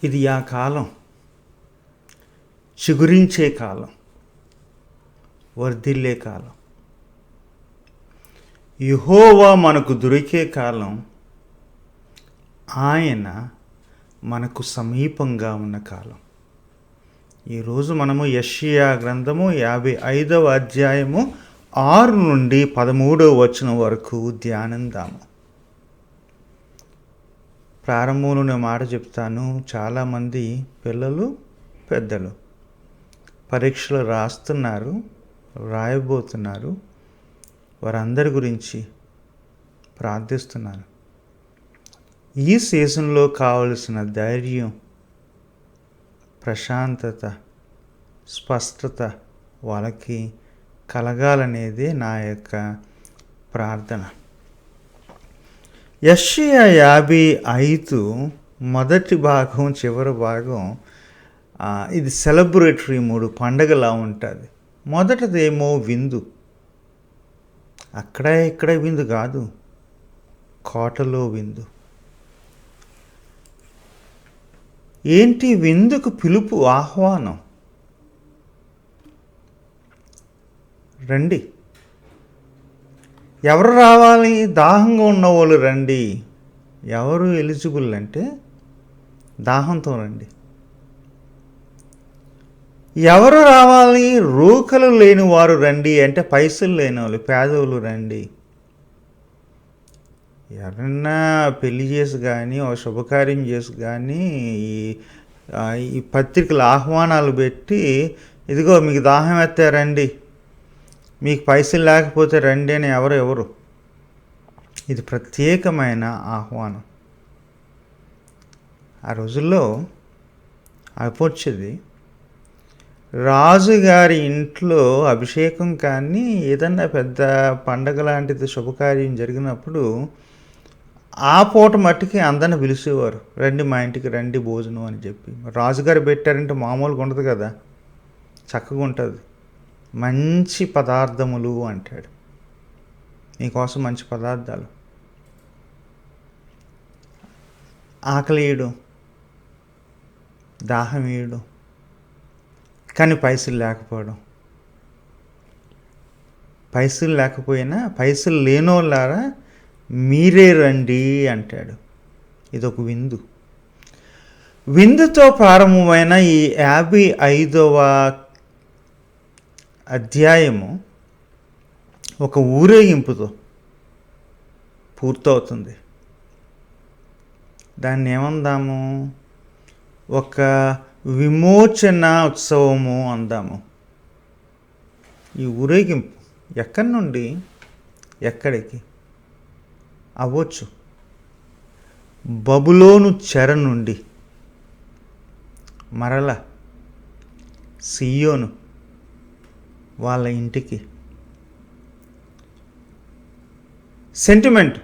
ఇది ఆ కాలం, చిగురించే కాలం, వర్ధిల్లే కాలం. యెహోవా మనకు దొరికే కాలం, ఆయన మనకు సమీపంగా ఉన్న కాలం. ఈరోజు మనము యెషయా గ్రంథము 55వ అధ్యాయము 6 నుండి 13వ వచనం వరకు ధ్యానిద్దాము. ప్రారంభంలో నేను మాట చెప్తాను. చాలామంది పిల్లలు, పెద్దలు పరీక్షలు రాస్తున్నారు, రాయబోతున్నారు. వారందరి గురించి ప్రార్థిస్తున్నాను. ఈ సీజన్లో కావలసిన ధైర్యం, ప్రశాంతత, స్పష్టత వాళ్ళకి కలగాలనేదే నా యొక్క ప్రార్థన. యెషయా 55 మొదటి భాగం, చివరి భాగం ఇది సెలబ్రేటరీ మూడు పండగలా ఉంటుంది. మొదటిదేమో విందు. అక్కడ ఇక్కడ విందు కాదు, కోటలో విందు. ఏంటి విందుకు పిలుపు, ఆహ్వానం. రండి. ఎవరు రావాలి? దాహంగా ఉన్నవాళ్ళు రండి. ఎవరు ఎలిజిబుల్ అంటే దాహంతో రండి. ఎవరు రావాలి? రూకలు లేని వారు రండి అంటే పైసలు లేని వాళ్ళు, పేదోళ్ళు రండి. ఎవరన్నా పెళ్లి చేసి కానీ, ఒక శుభకార్యం చేసి కానీ ఈ పత్రికలు ఆహ్వానాలు పెట్టి, ఇదిగో మీకు దాహం ఎత్తే రండి, మీకు పైసలు లేకపోతే రండి అని ఎవరు. ఇది ప్రత్యేకమైన ఆహ్వానం. ఆ రోజుల్లో అయిపోచ్చేది. రాజుగారి ఇంట్లో అభిషేకం కానీ ఏదన్నా పెద్ద పండగ లాంటిది శుభకార్యం జరిగినప్పుడు ఆ పూట మట్టికి అందరిని పిలిచేవారు. రండి, మా ఇంటికి రండి భోజనం అని చెప్పి. రాజుగారు పెట్టారంటే మామూలుగా ఉండదు కదా, చక్కగా ఉంటుంది. మంచి పదార్థములు అంటాడు, మీకోసం మంచి పదార్థాలు. ఆకలి వేయడం, దాహం వేయడం, కానీ పైసలు లేకపోవడం. పైసలు లేకపోయినా పైసలు లేనోళ్ళారా మీరే రండి అంటాడు. ఇదొక విందు. విందుతో ప్రారంభమైన ఈ 55వ అధ్యాయము ఒక ఊరేగింపుతో పూర్తవుతుంది. దాన్ని ఏమందాము? ఒక విమోచన ఉత్సవము అందాము. ఈ ఊరేగింపు ఎక్కడి నుండి ఎక్కడికి అవ్వచ్చు? బబులోను చెర నుండి మరల సియోను వాళ్ళ ఇంటికి. సెంటిమెంట్.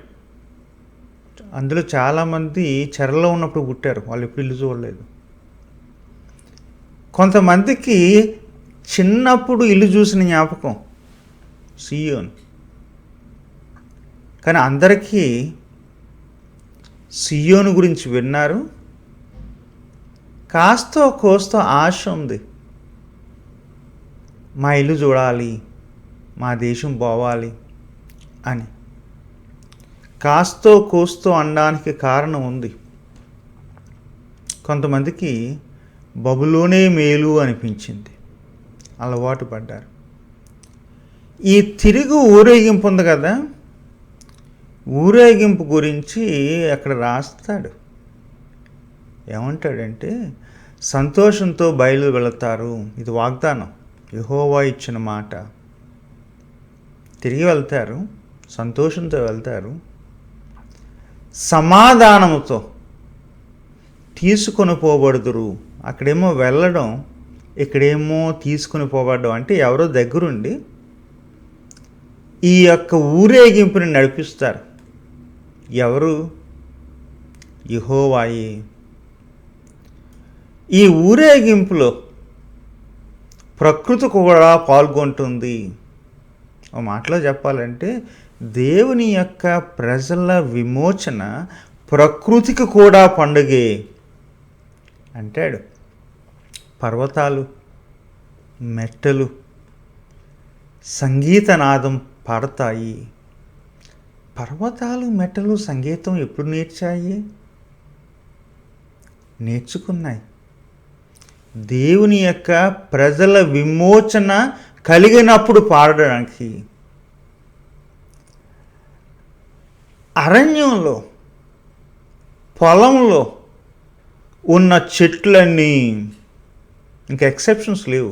అందులో చాలామంది చెరలో ఉన్నప్పుడు పుట్టారు, వాళ్ళు ఎప్పుడు ఇల్లు చూడలేదు. కొంతమందికి చిన్నప్పుడు ఇల్లు చూసిన జ్ఞాపకం సియోను. కానీ అందరికీ సియోను గురించి విన్నారు. కాస్తో కోస్తో ఆశ ఉంది. మా ఇల్లు చూడాలి, మా దేశం పోవాలి అని కాస్తో కోస్తో అనడానికి కారణం ఉంది. కొంతమందికి బబులోనే మేలు అనిపించింది, అలవాటు పడ్డారు. ఈ తిరిగి ఊరేగింపు ఉంది కదా, ఊరేగింపు గురించి అక్కడ రాస్తాడు. ఏమంటాడంటే, సంతోషంతో బయలు వెళతారు. ఇది వాగ్దానం, యెహోవా ఇచ్చిన మాట. తిరిగి వెళ్తారు, సంతోషంతో వెళ్తారు, సమాధానముతో తీసుకొని పోబడుదురు. అక్కడేమో వెళ్ళడం, ఇక్కడేమో తీసుకొని పోబడడం. అంటే ఎవరో దగ్గరుండి ఈ యొక్క ఊరేగింపుని నడిపిస్తారు. ఎవరు? యెహోవాయే. ఈ ఊరేగింపులో ప్రకృతి కూడా పాల్గొంటుంది. ఒక మాటలో చెప్పాలంటే దేవుని యొక్క ప్రజల విమోచన ప్రకృతికి కూడా పండుగే అంటాడు, పర్వతాలు మెట్టలు సంగీతనాదం పాడతాయి. పర్వతాలు మెట్టలు సంగీతం ఎప్పుడు నేర్చుకున్నాయి. దేవుని యొక్క ప్రజల విమోచన కలిగినప్పుడు పాడడానికి. అరణ్యంలో పొలంలో ఉన్న చెట్లన్నీ, ఇంకా ఎక్సెప్షన్స్ లేవు,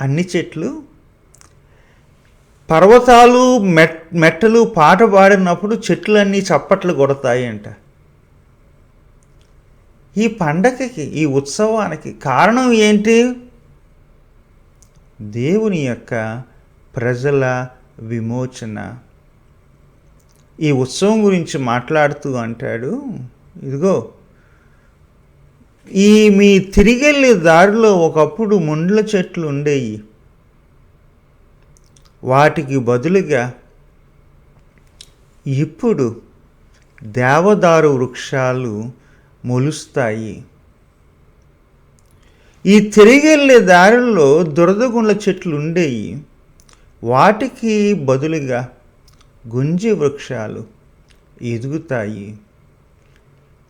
అన్ని చెట్లు పర్వతాలు మెట్టలు పాట పాడినప్పుడు చెట్లన్నీ చప్పట్లు కొడతాయి అంట. ఈ పండగకి, ఈ ఉత్సవానికి కారణం ఏంటి? దేవుని యొక్క ప్రజల విమోచన. ఈ ఉత్సవం గురించి మాట్లాడుతూ అంటాడు, ఇదిగో ఈ మీ తిరిగెళ్ళే దారిలో ఒకప్పుడు ముండ్ల చెట్లు ఉండేవి, వాటికి బదులుగా ఇప్పుడు దేవదారు వృక్షాలు మొలుస్తాయి. ఈ తిరిగెళ్ళే దారిలో దురదగుండ్ల చెట్లు ఉండేవి, వాటికి బదులుగా గుంజి వృక్షాలు ఎదుగుతాయి.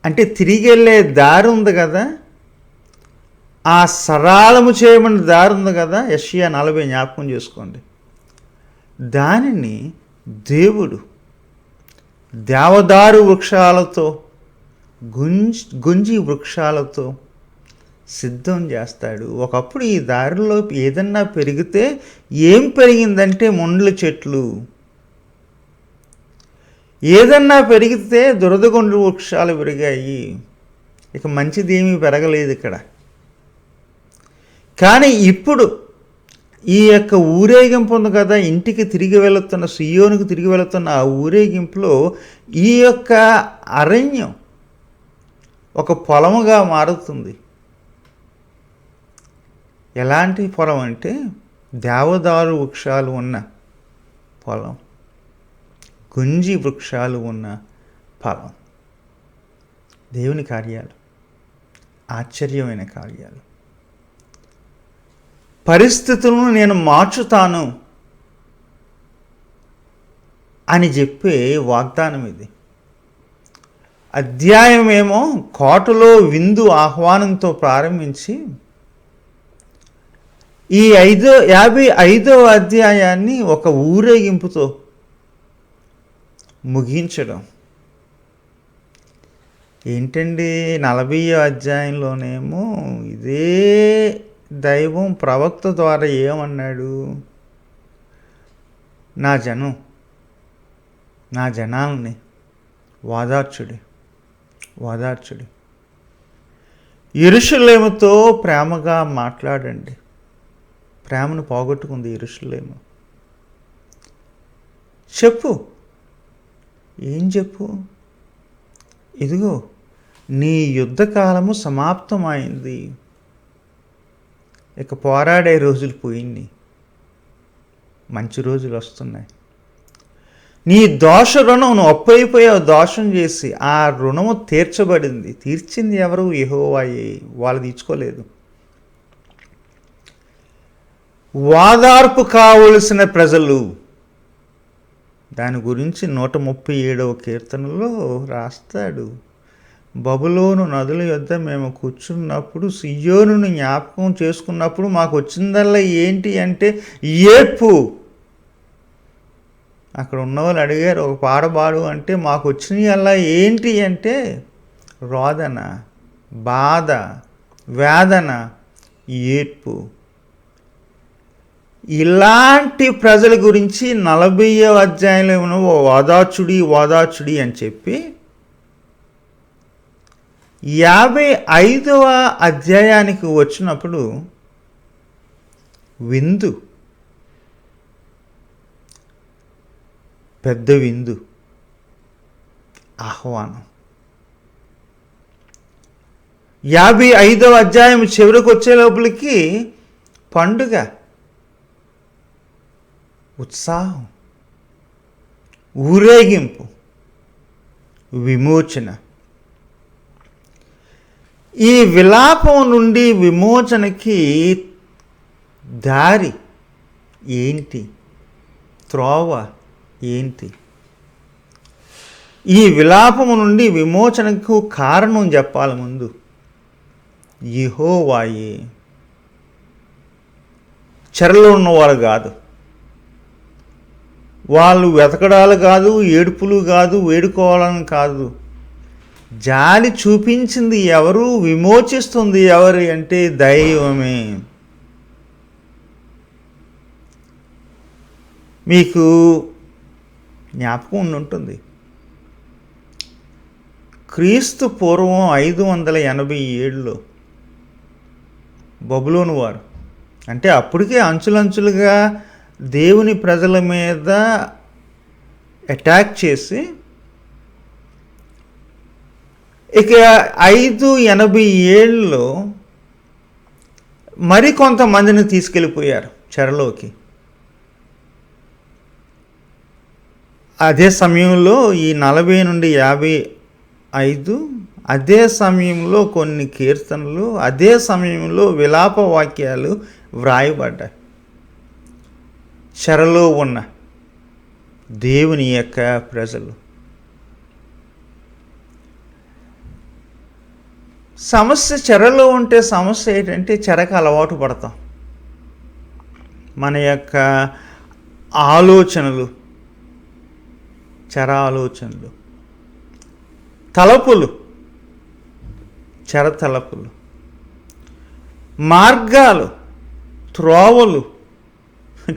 అంటే తిరిగెళ్ళే దారి ఉంది కదా, ఆ సరళము చేయమని దారి ఉంది కదా, యెషయా 40 జ్ఞాపకం చేసుకోండి. దానిని దేవుడు దేవదారు వృక్షాలతో గుంజి వృక్షాలతో సిద్ధం చేస్తాడు. ఒకప్పుడు ఈ దారిలో ఏదన్నా పెరిగితే ఏం పెరిగిందంటే ముండ్ల చెట్లు. ఏదన్నా పెరిగితే దురదగొండ్ల వృక్షాలు పెరిగాయి. ఇక మంచిది ఏమీ పెరగలేదు ఇక్కడ. కానీ ఇప్పుడు ఈ యొక్క ఊరేగింపు ఉంది కదా, ఇంటికి తిరిగి వెళుతున్న, సియోనుకు తిరిగి వెళుతున్న ఆ ఊరేగింపులో ఈ యొక్క అరణ్యం ఒక పొలముగా మారుతుంది. ఎలాంటి పొలం అంటే దేవదారు వృక్షాలు ఉన్న పొలం, గుంజి వృక్షాలు ఉన్న పొలం. దేవుని కార్యాలు, ఆశ్చర్యమైన కార్యాలు. పరిస్థితులను నేను మార్చుతాను అని చెప్పే వాగ్దానం ఇది. అధ్యాయమేమో కోటలో విందు ఆహ్వానంతో ప్రారంభించి ఈ 55వ అధ్యాయాన్ని ఒక ఊరేగింపుతో ముగించడం. ఏంటండి, 40వ అధ్యాయంలోనేమో ఇదే దైవం ప్రవక్త ద్వారా ఏమన్నాడు? నా జనాల్ని ఓదార్చుడి, యెరూషలేముతో ప్రేమగా మాట్లాడండి. ప్రేమను పోగొట్టుకుంది యెరూషలేము. ఏం చెప్పు? ఇదిగో నీ యుద్ధకాలము సమాప్తమైంది, ఇక పోరాడే రోజులు పోయింది, మంచి రోజులు వస్తున్నాయి. నీ దోష రుణం, నువ్వు అప్పైపోయావు దోషం చేసి, ఆ రుణము తీర్చబడింది. తీర్చింది ఎవరు? యెహోవాయే. వాళ్ళు తీర్చుకోలేదు. ఓదార్పు కావలసిన ప్రజలు. దాని గురించి 137వ కీర్తనలో రాస్తాడు, బబులోను నదుల యొద్ద మేము కూర్చున్నప్పుడు, సియోనును జ్ఞాపకం చేసుకున్నప్పుడు మాకు వచ్చిందల్లా ఏంటి అంటే ఏడ్పు. అక్కడ ఉన్నవాళ్ళు అడిగారు, ఒక పాట పాడు అంటే మాకు వచ్చినవి అలా ఏంటి అంటే రోదన, బాధ, వేదన, ఏడ్పు. ఇలాంటి ప్రజల గురించి 40వ అధ్యాయంలో ఓదార్చుడి అని చెప్పి 55వ అధ్యాయానికి వచ్చినప్పుడు విందు, పెద్ద విందు ఆహ్వానం. 55వ అధ్యాయం చివరికి వచ్చే లోపలికి పండుగ, ఉత్సాహం, ఊరేగింపు, విమోచన. ఈ విలాపం నుండి విమోచనకి దారి ఏంటి? త్రోవ ఏంటి? ఈ విలాపము నుండి విమోచనకు కారణం చెప్పాలి ముందు. యెహోవాయే. చెరలో ఉన్నవారు కాదు, వాళ్ళు వెతకడాలు కాదు, ఏడుపులు కాదు, వేడుకోవాలని కాదు. జాలి చూపించింది ఎవరు? విమోచిస్తుంది ఎవరు అంటే దైవమే. మీకు జ్ఞాపకం ఉండుంటుంది, క్రీస్తు పూర్వం 587లో బబులోను వారు, అంటే అప్పటికే అంచులంచులుగా దేవుని ప్రజల మీద అటాక్ చేసి ఇక 587లో మరికొంతమందిని తీసుకెళ్ళిపోయారు చెరలోకి. అదే సమయంలో ఈ 40 నుండి 55, అదే సమయంలో కొన్ని కీర్తనలు, అదే సమయంలో విలాప వాక్యాలు వ్రాయబడ్డాయి. చెరలో ఉన్న దేవుని యొక్క ప్రజలు. సమస్య చెరలో ఉంటే సమస్య ఏంటంటే చెరకు అలవాటు పడతాం. మన యొక్క ఆలోచనలు, చెర ఆలోచనలు, తలపులు, చెర తలపులు, మార్గాలు, త్రోవలు,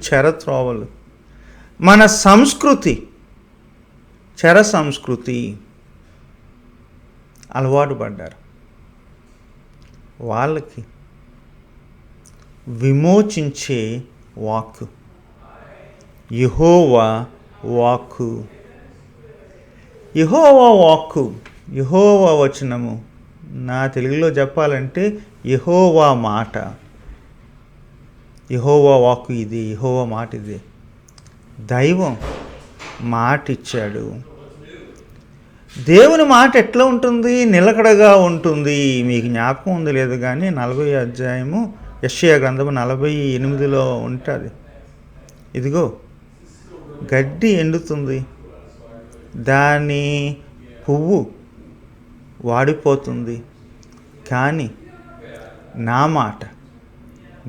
చెర త్రోవలు, మన సంస్కృతి, చెర సంస్కృతి అలవాటు పడ్డారు. వాళ్ళకి విమోచించే వాక్కు, యెహోవా వాక్కు, యెహోవా వాక్కు, యెహోవా వచనము. నా తెలుగులో చెప్పాలంటే యెహోవా మాట. యెహోవా వాక్కు ఇది, యెహోవా మాట ఇది. దైవం మాట ఇచ్చాడు. దేవుని మాట ఎట్లా ఉంటుంది? నిలకడగా ఉంటుంది. మీకు జ్ఞాపకం ఉంది లేదు కానీ 40వ అధ్యాయము యెషయా గ్రంథము 48లో ఉంటుంది. ఇదిగో గడ్డి ఎండుతుంది, దాని పువ్వు వాడిపోతుంది, కానీ నా మాట,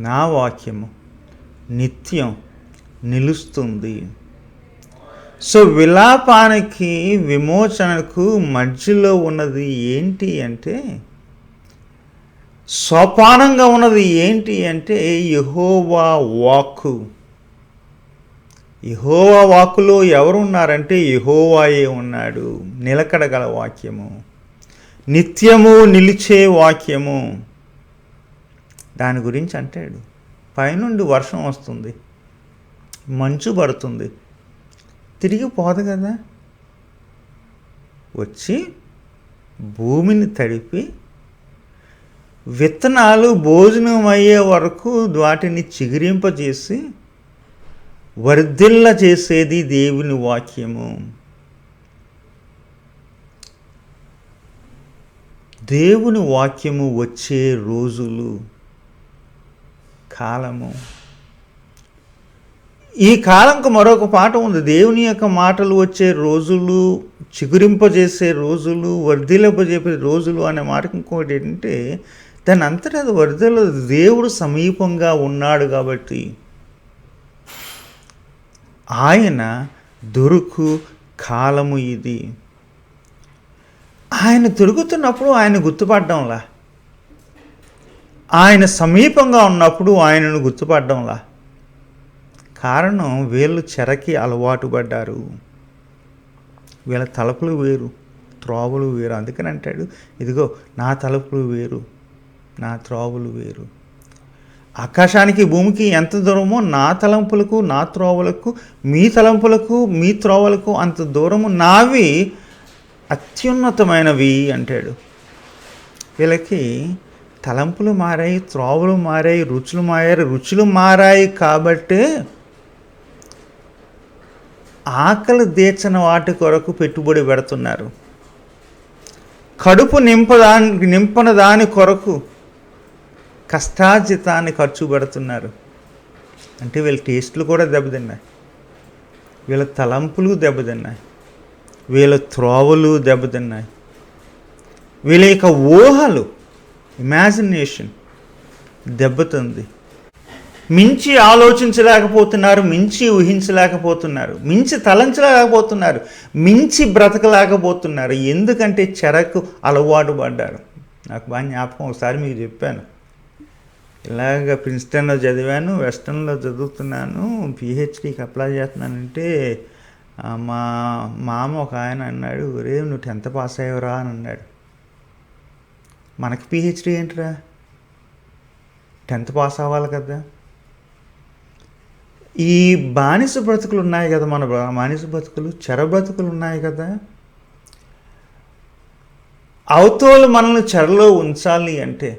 నా వాక్యము నిత్యం నిలుస్తుంది. సో విలాపానికి విమోచనకు మధ్యలో ఉన్నది ఏంటి అంటే, సోపానంగా ఉన్నది ఏంటి అంటే యెహోవా వాక్కు. యెహోవా వాక్కులో ఎవరు ఉన్నారంటే యెహోవాయే ఉన్నాడు. నిలకడగల వాక్యము, నిత్యము నిలిచే వాక్యము. దాని గురించి అంటాడు, పైనుండి వర్షం వస్తుంది, మంచు పడుతుంది, తిరిగి పోదు కదా, వచ్చి భూమిని తడిపి విత్తనాలు భోజనం అయ్యే వరకు వాటిని చిగురింపజేసి వర్ధిల్ల చేసేది దేవుని వాక్యము. దేవుని వాక్యము వచ్చే రోజులు, కాలము. ఈ కాలంకు మరొక పాట ఉంది. దేవుని యొక్క మాటలు వచ్చే రోజులు, చిగురింపజేసే రోజులు, వర్ధిలింపజేసే రోజులు అనే మాటకు ఇంకోటి ఏంటంటే దాని అంతటా అది వర్ధిల్ల, దేవుడు సమీపంగా ఉన్నాడు కాబట్టి ఆయన దొరుకు కాలము ఇది. ఆయన దొరుకుతున్నప్పుడు ఆయన గుర్తుపడ్డంలా, ఆయన సమీపంగా ఉన్నప్పుడు ఆయనను గుర్తుపడ్డంలా. కారణం వీళ్ళు చెరకి అలవాటు పడ్డారు. వీళ్ళ తలుపులు వేరు, త్రోవలు వేరు. అందుకని అంటాడు, ఇదిగో నా తలుపులు వేరు, నా త్రోవలు వేరు. ఆకాశానికి భూమికి ఎంత దూరమో నా తలంపులకు, నా త్రోవలకు, మీ తలంపులకు, మీ త్రోవలకు అంత దూరము నావి అత్యున్నతమైనవి అంటాడు. వీళ్ళకి తలంపులు మారాయి, త్రోవలు మారాయి, రుచులు మారాయి కాబట్టే ఆకలి తీర్చని వాటి కొరకు పెట్టుబడి పెడుతున్నారు. కడుపు నింపన దాని కొరకు కష్టార్జితాన్ని ఖర్చు పెడుతున్నారు. అంటే వీళ్ళ టేస్ట్లు కూడా దెబ్బతిన్నాయి, వీళ్ళ తలంపులు దెబ్బతిన్నాయి, వీళ్ళ త్రోవలు దెబ్బతిన్నాయి, వీళ్ళ యొక్క ఊహలు, ఇమాజినేషన్ దెబ్బతింది. మించి ఆలోచించలేకపోతున్నారు, మించి ఊహించలేకపోతున్నారు, మించి తలంచలేకపోతున్నారు, మించి బ్రతకలేకపోతున్నారు. ఎందుకంటే చెరకు అలవాటు పడ్డారు. నాకు బాగా జ్ఞాపకం, ఒకసారి మీకు చెప్పాను, ఇలాగ ప్రిన్స్టన్లో చదివాను, వెస్టర్న్లో చదువుతున్నాను, పిహెచ్డీకి అప్లై చేస్తున్నానంటే మా మామ ఒక ఆయన అన్నాడు, ఒరే నువ్వు 10th పాస్ అయ్యవరా అని అన్నాడు. మనకి పిహెచ్డీ ఏంటిరా, 10th పాస్ అవ్వాలి కదా. ఈ బానిస బ్రతుకులు ఉన్నాయి కదా, మన బానిస బ్రతుకులు, చెర బ్రతుకులు ఉన్నాయి కదా, అవతోలు మనల్ని చెరలో ఉంచాలి అంటే,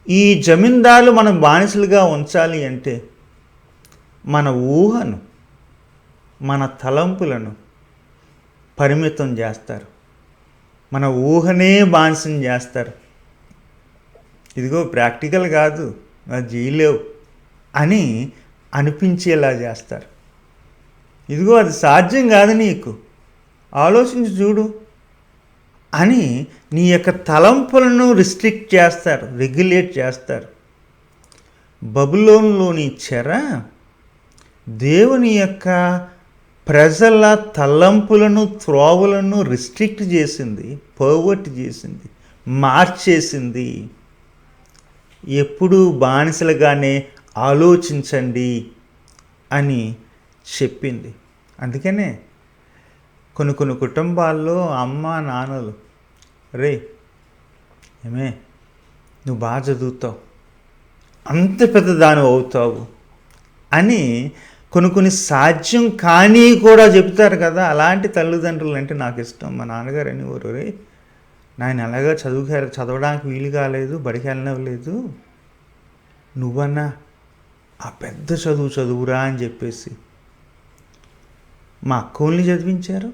ఈ జమీందారులు మనం బానిసలుగా ఉంచాలి అంటే మన ఊహను, మన తలంపులను పరిమితం చేస్తారు, మన ఊహనే బానిసం చేస్తారు. ఇదిగో ప్రాక్టికల్ కాదు, చేయలేవు అని అనిపించేలా చేస్తారు. ఇదిగో అది సాధ్యం కాదు, నీకు ఆలోచించి చూడు అని నీ యొక్క తలంపులను రిస్ట్రిక్ట్ చేస్తారు, రెగ్యులేట్ చేస్తారు. బబులోనులోని చెర దేవుని యొక్క ప్రజల తలంపులను, త్రోవలను రిస్ట్రిక్ట్ చేసింది, పర్వర్ట్ చేసింది, మార్చేసింది. ఎప్పుడూ బానిసలుగానే ఆలోచించండి అని చెప్పింది. అందుకనే కొన్ని కుటుంబాల్లో అమ్మ నాన్నలు, రే ఏమే నువ్వు బాగా చదువుతావు, అంత పెద్ద దాని అవుతావు అని కొన్ని సాధ్యం కానీ కూడా చెప్తారు కదా. అలాంటి తల్లిదండ్రులు అంటే నాకు ఇష్టం. మా నాన్నగారు అనేవారు, రే నాయన అలాగా చదవడానికి వీలు కాలేదు, బడికి వెళ్ళనవ్వలేదు, నువ్వన్నా ఆ పెద్ద చదువురా అని చెప్పేసి మా అక్కోల్ని చదివించారు,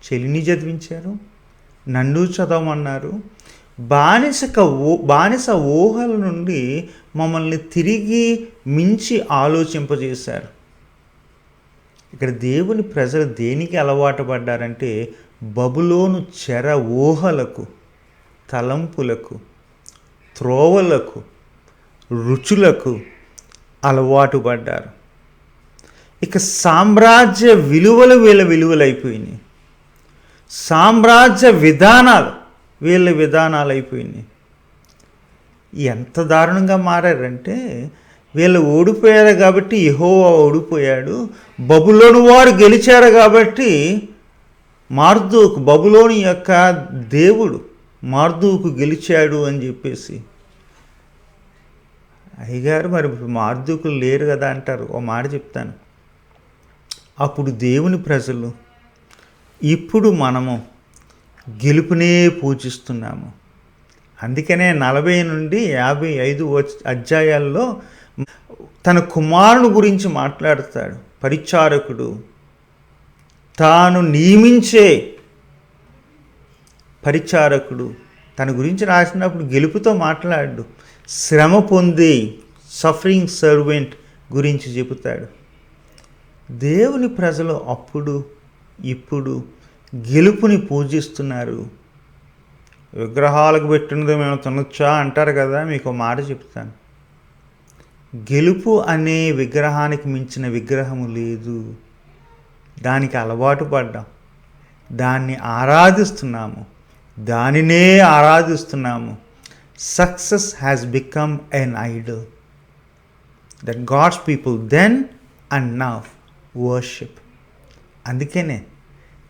చెల్లిని చదివించారు, నన్ను చదవమన్నారు. బానిస ఊహల నుండి మమ్మల్ని తిరిగి మించి ఆలోచింపజేశారు. ఇక్కడ దేవుని ప్రజలు దేనికి అలవాటు పడ్డారంటే బబులోను చెర ఊహలకు, తలంపులకు, త్రోవలకు, రుచులకు అలవాటు పడ్డారు. ఇక సామ్రాజ్య విలువలు వీళ్ళ విలువలైపోయినాయి, సామ్రాజ్య విధానాలు వీళ్ళ విధానాలు అయిపోయినాయి. ఎంత దారుణంగా మారారంటే వీళ్ళు ఓడిపోయారు కాబట్టి యెహోవా ఓడిపోయాడు, బబులోను వారు గెలిచారు కాబట్టి మార్దూకు, బబులోని యొక్క దేవుడు మార్దూకు గెలిచాడు అని చెప్పేసి. అయ్యగారు మరి మార్దూకులు లేరు కదా అంటారు. ఓ మాట చెప్తాను, అప్పుడు దేవుని ప్రజలు, ఇప్పుడు మనము గెలుపునే పూజిస్తున్నాము. అందుకనే 40 నుండి 55 అధ్యాయాల్లో తన కుమారుని గురించి మాట్లాడతాడు. పరిచారకుడు, తాను నియమించే పరిచారకుడు, తన గురించి రాసినప్పుడు గెలుపుతో మాట్లాడు, శ్రమ పొంది సఫరింగ్ సర్వెంట్ గురించి చెబుతాడు. దేవుని ప్రజలు అప్పుడు ఇప్పుడు గెలుపుని పూజిస్తున్నారు. విగ్రహాలకు పెట్టినది మేము తినొచ్చా అంటారు కదా. మీకు మాట చెప్తాను, గెలుపు అనే విగ్రహానికి మించిన విగ్రహము లేదు. దానికి అలవాటు పడ్డాం, దాన్ని ఆరాధిస్తున్నాము, దానినే ఆరాధిస్తున్నాము. Success has become an idol that gods people then and now worship. అందుకనే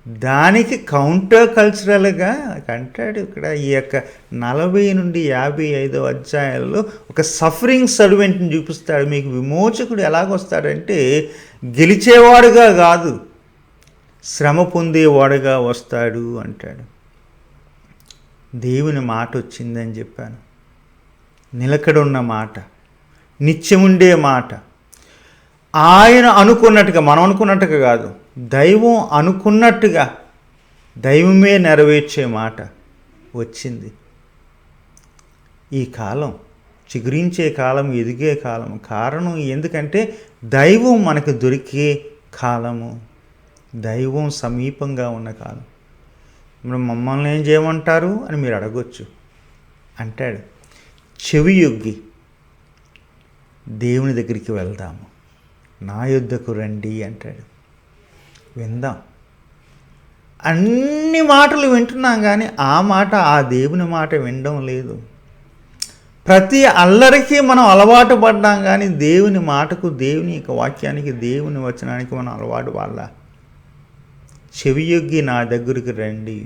దానికి కౌంటర్ కల్చరల్గా అంటాడు ఇక్కడ. ఈ యొక్క 40 నుండి 55 అధ్యాయాల్లో ఒక సఫరింగ్ సర్వెంట్ని చూపిస్తాడు. మీకు విమోచకుడు ఎలాగొస్తాడంటే గెలిచేవాడుగా కాదు, శ్రమ పొందేవాడుగా వస్తాడు అంటాడు. దేవుని మాట వచ్చిందని చెప్పాను, నిలకడున్న మాట, నిత్యముండే మాట. ఆయన అనుకున్నట్టుగా, మనం అనుకున్నట్టుగా కాదు, దైవం అనుకున్నట్టుగా దైవమే నెరవేర్చే మాట వచ్చింది. ఈ కాలం చిగురించే కాలం, ఎదిగే కాలం. కారణం ఎందుకంటే దైవం మనకు దొరికే కాలము, దైవం సమీపంగా ఉన్న కాలం. ఇప్పుడు మమ్మల్ని ఏం చేయమంటారు అని మీరు అడగొచ్చు. అంటాడు, చెవి యొగ్గి దేవుని దగ్గరికి వెళ్దాము, నా యొద్దకు రండి అంటాడు. విందాం. అన్ని మాటలు వింటున్నాం కానీ ఆ దేవుని మాట వినడం లేదు. ప్రతి అల్లరికి మనం అలవాటు పడ్డాం కానీ దేవుని మాటకు, దేవుని యొక్క వాక్యానికి, దేవుని వచనానికి మనం అలవాటు పడాల. చెవియొగ్గి నా దగ్గరికి రండి.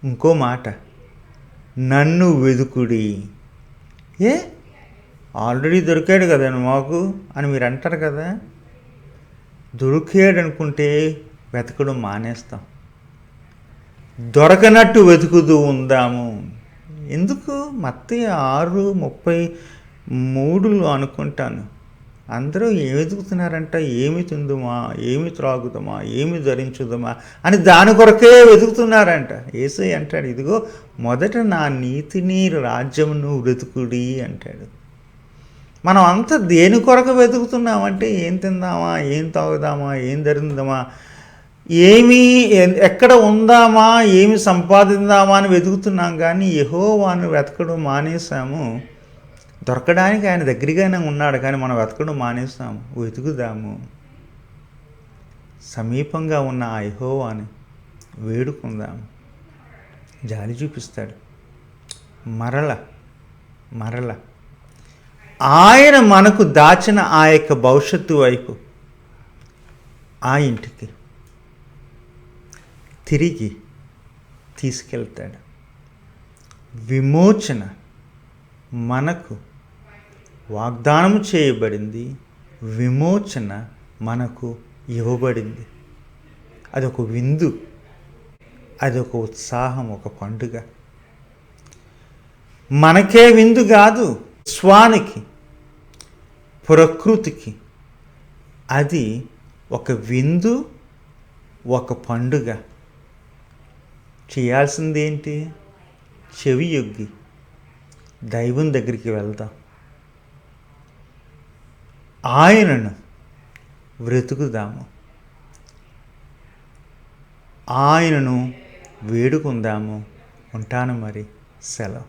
ఇంకో మాట, నన్ను వెదుకుడి. ఆల్రెడీ దొరికాడు కదా మాకు అని మీరు అంటారు కదా. దొరికాడు అనుకుంటే వెతకడం మానేస్తాం. దొరకనట్టు వెతుకుతూ ఉందాము. ఎందుకు? మత్తయి 6:33 అనుకుంటాను. అందరూ ఏమి వెతుకుతున్నారంట? ఏమి తిందుమా, ఏమి త్రాగుదామా, ఏమి ధరించుదామా అని దాని కొరకే వెతుకుతున్నారంట. యేసయ్య అంటాడు, ఇదిగో మొదట నా నీతిని, రాజ్యమును వెతుకుడి అంటాడు. మనం అంతా దేని కొరకు వెతుకుతున్నామంటే ఏం తిందామా, ఏం తాగుదామా, ఏం ధరిందామా, ఎక్కడ ఉందామా, ఏమి సంపాదిందామా అని వెతుకుతున్నాం కానీ యెహోవాను వెతకడం మానేసాము. దొరకడానికి ఆయన దగ్గరగానే ఉన్నాడు కానీ మనం వెతకడం మానేసాము. వెతుకుదాము. సమీపంగా ఉన్న ఆ యెహోవాని వేడుకుందాము. జాలి చూపిస్తాడు. మరల ఆయన మనకు దాచిన ఆ యొక్క భవిష్యత్తు వైపు, ఆ ఇంటికి తిరిగి తీసుకెళ్తాడు. విమోచన మనకు వాగ్దానం చేయబడింది, విమోచన మనకు ఇవ్వబడింది. అదొక విందు, అదొక ఉత్సాహం, ఒక పండుగ. మనకే విందు కాదు, స్వానికి, ప్రకృతికి అది ఒక విందు, ఒక పండుగ. చేయాల్సిందేంటి? చెవి యొగ్గి దైవం దగ్గరికి వెళ్దాం, ఆయనను వెతుకుదాము, ఆయనను వేడుకుందాము. ఉంటాను మరి, సెలవు.